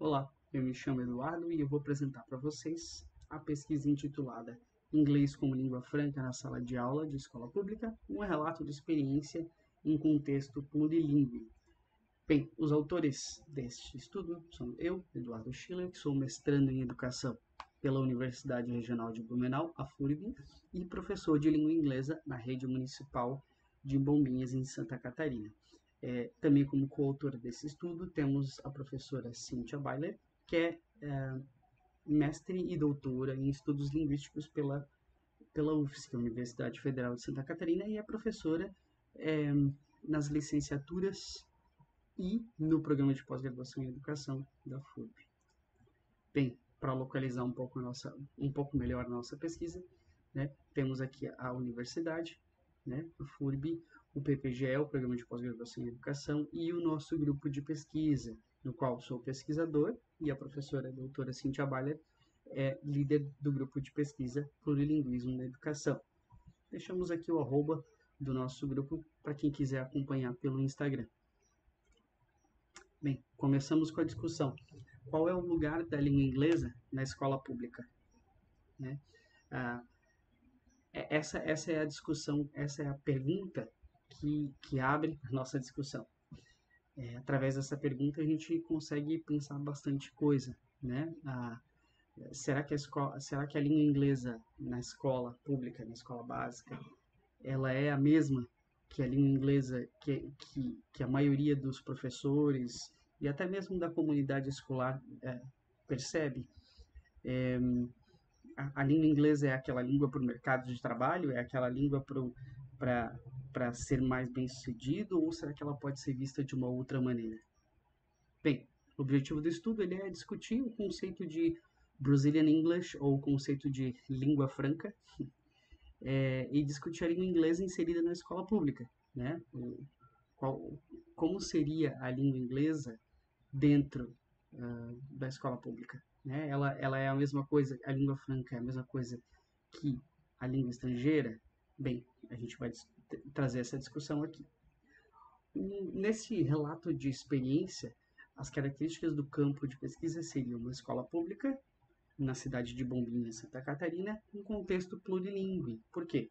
Olá, eu me chamo Eduardo e eu vou apresentar para vocês a pesquisa intitulada Inglês como Língua Franca na Sala de Aula de Escola Pública, um relato de experiência em contexto plurilingüe. Bem, os autores deste estudo são eu, Eduardo Schiller, que sou mestrando em Educação pela Universidade Regional de Blumenau, a FURB, e professor de língua inglesa na Rede Municipal de Bombinhas, em Santa Catarina. Também como coautora desse estudo temos a professora Cynthia Byler, que é mestre e doutora em estudos linguísticos pela UFSC, Universidade Federal de Santa Catarina, e é professora é, nas licenciaturas e no programa de pós-graduação em educação da FURB. Bem, para localizar um pouco melhor a nossa pesquisa, né, temos aqui a universidade, né, a FURB, o PPGE, o Programa de Pós-Graduação em Educação, e o nosso grupo de pesquisa, no qual sou pesquisador e a professora a doutora Cynthia Baller é líder do grupo de pesquisa Plurilinguismo na Educação. Deixamos aqui o arroba do nosso grupo para quem quiser acompanhar pelo Instagram. Bem, começamos com a discussão. Qual é o lugar da língua inglesa na escola pública? Né? Ah, essa é a discussão, essa é a pergunta que abre a nossa discussão. Através dessa pergunta a gente consegue pensar bastante coisa, né? Será que a língua inglesa na escola pública, na escola básica, ela é a mesma que a língua inglesa que a maioria dos professores e até mesmo da comunidade escolar percebe? A língua inglesa é aquela língua para o mercado de trabalho? É aquela língua para ser mais bem sucedido? Ou será que ela pode ser vista de uma outra maneira? Bem, o objetivo do estudo ele é discutir o conceito de Brazilian English, ou o conceito de língua franca, e discutir a língua inglesa inserida na escola pública, né? Qual, como seria a língua inglesa dentro da escola pública, né? Ela é a mesma coisa, a língua franca é a mesma coisa que a língua estrangeira? Bem, a gente vai trazer essa discussão aqui. Nesse relato de experiência, as características do campo de pesquisa seriam uma escola pública, na cidade de Bombinhas, Santa Catarina, em contexto plurilingüe. Por quê?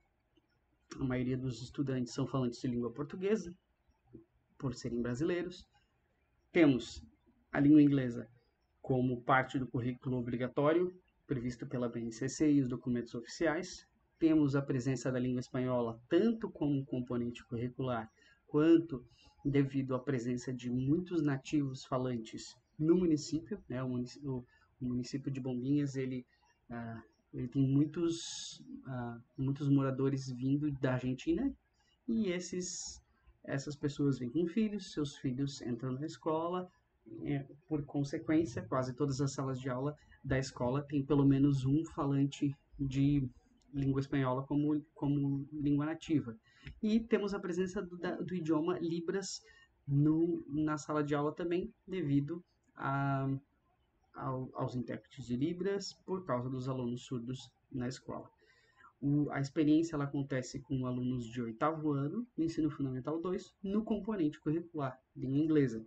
A maioria dos estudantes são falantes de língua portuguesa, por serem brasileiros. Temos a língua inglesa como parte do currículo obrigatório, previsto pela BNCC e os documentos oficiais. Temos a presença da língua espanhola tanto como componente curricular, quanto devido à presença de muitos nativos falantes no município, né? O município de Bombinhas, ele tem muitos moradores vindo da Argentina, e essas pessoas vêm com filhos, seus filhos entram na escola, por consequência, quase todas as salas de aula da escola têm pelo menos um falante de língua espanhola como língua nativa. E temos a presença do idioma Libras na sala de aula também, devido aos intérpretes de Libras, por causa dos alunos surdos na escola. A experiência ela acontece com alunos de 8º ano, no ensino fundamental 2, no componente curricular, língua inglesa.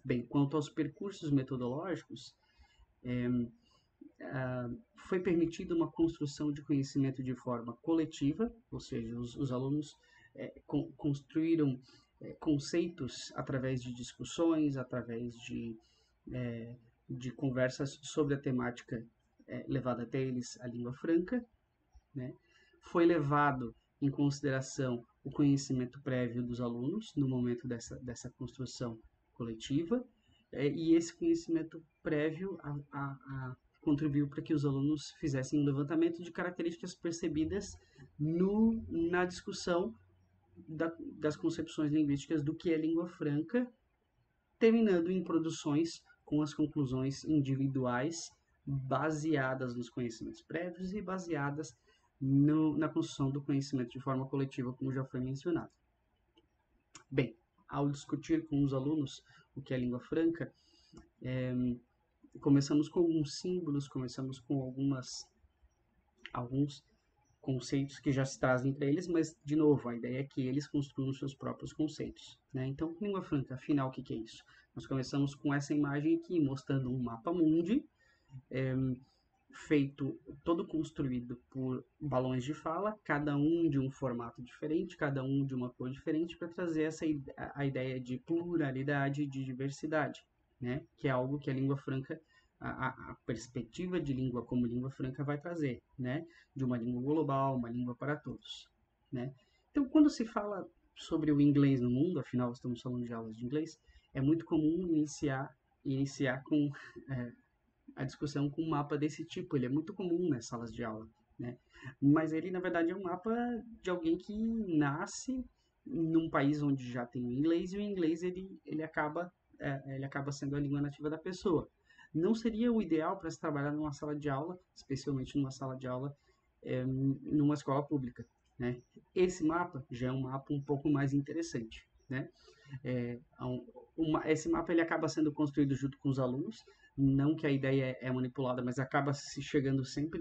Bem, quanto aos percursos metodológicos, foi permitida uma construção de conhecimento de forma coletiva, ou seja, os alunos construíram conceitos através de discussões, através de conversas sobre a temática levada até eles, a língua franca, né? Foi levado em consideração o conhecimento prévio dos alunos no momento dessa construção coletiva, e esse conhecimento prévio contribuiu para que os alunos fizessem um levantamento de características percebidas na discussão das concepções linguísticas do que é língua franca, terminando em produções com as conclusões individuais baseadas nos conhecimentos prévios e baseadas na construção do conhecimento de forma coletiva, como já foi mencionado. Bem, ao discutir com os alunos o que é língua franca, começamos com alguns símbolos, começamos com alguns conceitos que já se trazem para eles, mas, de novo, a ideia é que eles construam seus próprios conceitos, né? Então, língua franca, afinal, o que é isso? Nós começamos com essa imagem aqui, mostrando um mapa mundi, feito, todo construído por balões de fala, cada um de um formato diferente, cada um de uma cor diferente, para trazer a ideia de pluralidade, de diversidade, né? Que é algo que a língua franca, a perspectiva de língua como língua franca vai trazer, né? De uma língua global, uma língua para todos, né? Então, quando se fala sobre o inglês no mundo, afinal estamos falando de aulas de inglês, é muito comum iniciar com a discussão com um mapa desse tipo. Ele é muito comum nas salas de aula, né? Mas ele, na verdade, é um mapa de alguém que nasce num país onde já tem o inglês, e o inglês ele acaba sendo a língua nativa da pessoa. Não seria o ideal para se trabalhar numa sala de aula, especialmente numa sala de aula numa escola pública, né? Esse mapa já é um mapa um pouco mais interessante, né? É, esse mapa ele acaba sendo construído junto com os alunos, não que a ideia é manipulada, mas acaba se chegando sempre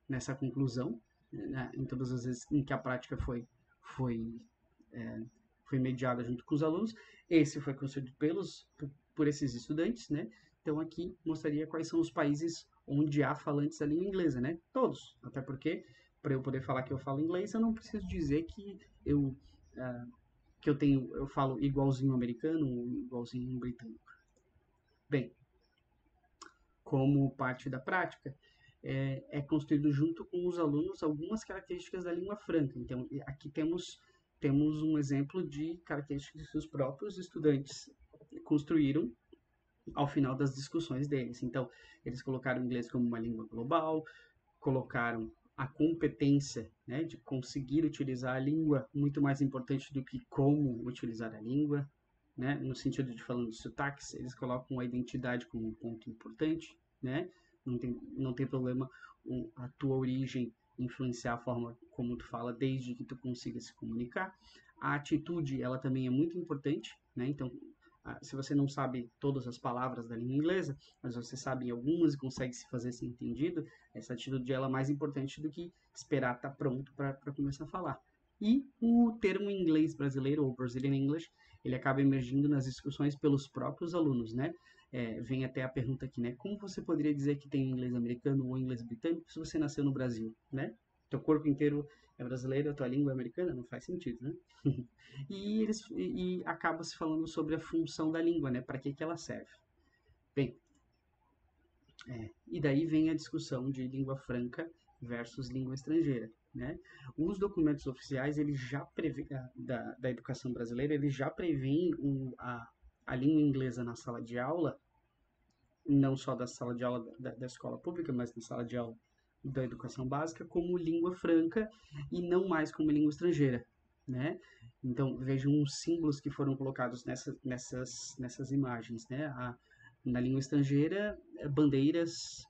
nessa conclusão, né, em todas as vezes em que a prática foi, é, foi mediada junto com os alunos. Esse foi construído por esses estudantes, né? Então aqui mostraria quais são os países onde há falantes da língua inglesa, né? Todos, até porque para eu poder falar que eu falo inglês, eu não preciso dizer eu uh, eu falo igualzinho americano ou igualzinho britânico. Bem, como parte da prática, é construído junto com os alunos algumas características da língua franca. Então, aqui temos um exemplo de características que os próprios estudantes construíram ao final das discussões deles. Então, eles colocaram o inglês como uma língua global, colocaram a competência, né, de conseguir utilizar a língua muito mais importante do que como utilizar a língua, né, no sentido de falando de sotaques, eles colocam a identidade como um ponto importante, né, não tem problema a tua origem influenciar a forma como tu fala, desde que tu consiga se comunicar. A atitude, ela também é muito importante, né, então se você não sabe todas as palavras da língua inglesa, mas você sabe algumas e consegue se fazer ser entendido, essa atitude ela é mais importante do que esperar estar pronto para começar a falar. E o termo inglês brasileiro, ou Brazilian English, ele acaba emergindo nas discussões pelos próprios alunos, né? Vem até a pergunta aqui, né? Como você poderia dizer que tem inglês americano ou inglês britânico se você nasceu no Brasil, né? Teu corpo inteiro é brasileiro, a tua língua é americana? Não faz sentido, né? E acaba se falando sobre a função da língua, né? Para que ela serve. Bem, e daí vem a discussão de língua franca versus língua estrangeira, né? Os documentos oficiais, eles já da educação brasileira, eles já prevêem a língua inglesa na sala de aula, não só da sala de aula da escola pública, mas na sala de aula da educação básica, como língua franca e não mais como língua estrangeira, né? Então, vejam os símbolos que foram colocados nessas imagens, né? Na língua estrangeira, bandeiras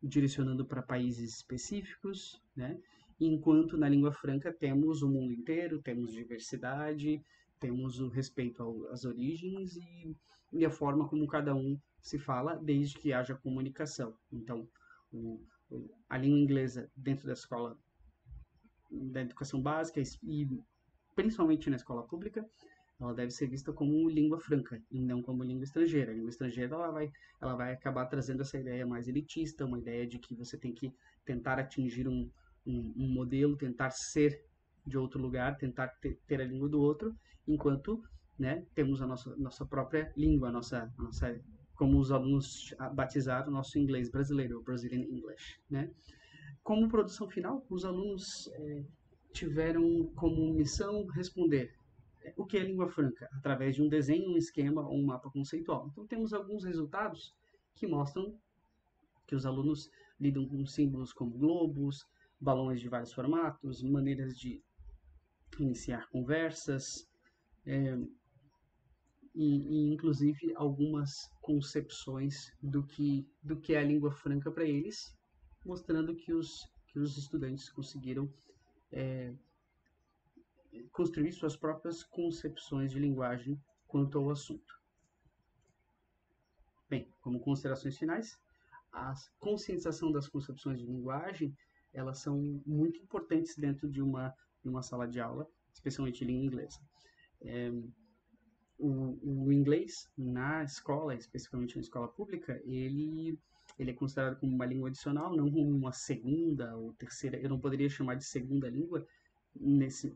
direcionando para países específicos, né? Enquanto na língua franca temos o mundo inteiro, temos diversidade, temos o respeito às origens e a forma como cada um se fala, desde que haja comunicação. Então, a língua inglesa dentro da escola, da educação básica e principalmente na escola pública, ela deve ser vista como língua franca e não como língua estrangeira. A língua estrangeira ela vai acabar trazendo essa ideia mais elitista, uma ideia de que você tem que tentar atingir um modelo, tentar ser de outro lugar, tentar ter a língua do outro, enquanto, né, temos a nossa própria língua, como os alunos batizaram o nosso inglês brasileiro, o Brazilian English, né? Como produção final, os alunos tiveram como missão responder o que é língua franca, através de um desenho, um esquema ou um mapa conceitual. Então, temos alguns resultados que mostram que os alunos lidam com símbolos como globos, balões de vários formatos, maneiras de iniciar conversas, inclusive algumas concepções do que é a língua franca para eles, mostrando que os estudantes conseguiram construir suas próprias concepções de linguagem quanto ao assunto. Bem, como considerações finais, a conscientização das concepções de linguagem, elas são muito importantes dentro de uma sala de aula, especialmente em língua inglesa. o inglês na escola, especificamente na escola pública, ele é considerado como uma língua adicional, não como uma segunda ou terceira. Eu não poderia chamar de segunda língua,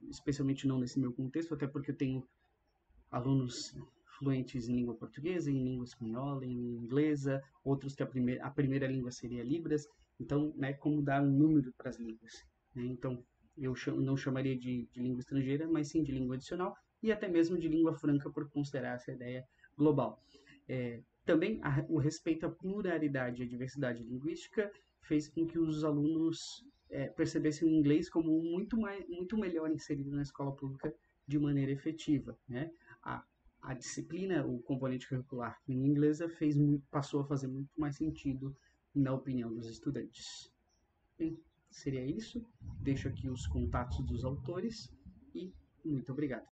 especialmente não nesse meu contexto, até porque eu tenho alunos fluentes em língua portuguesa, em língua espanhola, em inglesa, outros que a primeira língua seria Libras. Então, né, como dar um número para as línguas, né? Então, não chamaria de língua estrangeira, mas sim de língua adicional e até mesmo de língua franca, por considerar essa ideia global. Também o respeito à pluralidade e à diversidade linguística fez com que os alunos percebessem o inglês como muito melhor inserido na escola pública de maneira efetiva, né? A, a disciplina, o componente curricular em inglesa passou a fazer muito mais sentido na opinião dos estudantes. Bem, seria isso. Deixo aqui os contatos dos autores e muito obrigado.